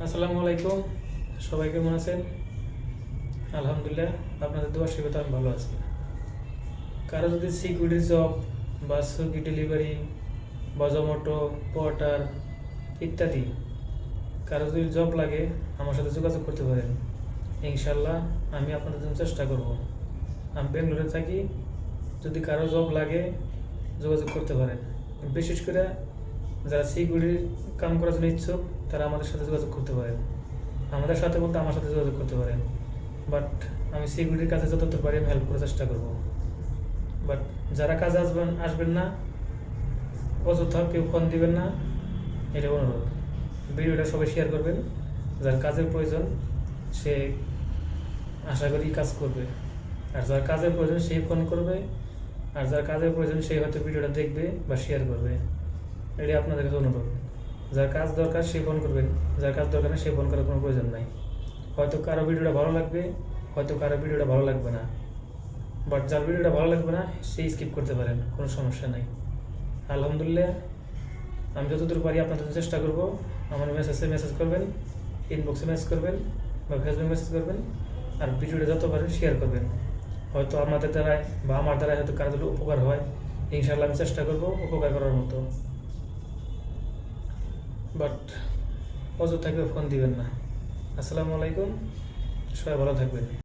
আসসালামু আলাইকুম। সবাই কেমন আছেন? আলহামদুলিল্লাহ, আপনাদের দোয়া আশীর্বাদে আমি ভালো আছি। কারো যদি সিকিউরিটি জব বা সুইগি ডেলিভারি বা জোম্যাটো, পোর্টার ইত্যাদি কারো যদি জব লাগে আমার সাথে যোগাযোগ করতে পারেন। ইনশাল্লাহ আমি আপনাদের জন্য চেষ্টা করব। আমি বেঙ্গালুরুতে থাকি, যদি কারো জব লাগে যোগাযোগ করতে পারেন। বিশেষ করে যারা সিকিউরিটির কাম করার জন্য ইচ্ছুক তারা আমাদের সাথে যোগাযোগ করতে পারেন। আমাদের সাথে বলতে আমার সাথে যোগাযোগ করতে পারেন। বাট আমি সিকিউরিটির কাছে যতদূর পারি আমি হেল্প করার চেষ্টা করব। বাট যারা কাজে আসবেন না, অযথা কেউ ফোন দিবেন না, এটা অনুরোধ। ভিডিওটা সবাই শেয়ার করবেন। যার কাজের প্রয়োজন সে আশা করি কাজ করবে, আর যার কাজের প্রয়োজন সেই ফোন করবে, আর যার কাজের প্রয়োজন সেই হয়তো ভিডিওটা দেখবে বা শেয়ার করবে। এটাই আপনাদের কাছে অনুরোধ। যার কাজ দরকার সে ফোন করবেন, যার কাজ দরকার নেই সে ফোন করার কোনো প্রয়োজন নাই। হয়তো কারো ভিডিওটা ভালো লাগবে, হয়তো কারো ভিডিওটা ভালো লাগবে না, বাট যার ভিডিওটা ভালো লাগবে না সেই স্কিপ করতে পারেন, কোনো সমস্যা নাই। আলহামদুলিল্লাহ, আমি যতদূর পারি আপনাদের চেষ্টা করব। আমার মেসেজ করবেন, ইনবক্সে মেসেজ করবেন বা ফেসবুকে মেসেজ করবেন, আর ভিডিওটা যত পারেন শেয়ার করবেন। হয়তো আপনাদের দ্বারায় বা আমার দ্বারাই হয়তো কারো যদি উপকার হয়, ইনশাআল্লাহ আমি চেষ্টা করব উপকার করার মতো। বাট অযথা কেউ ফোন দিবেন না। আসসালামু আলাইকুম, সবাই ভালো থাকবেন।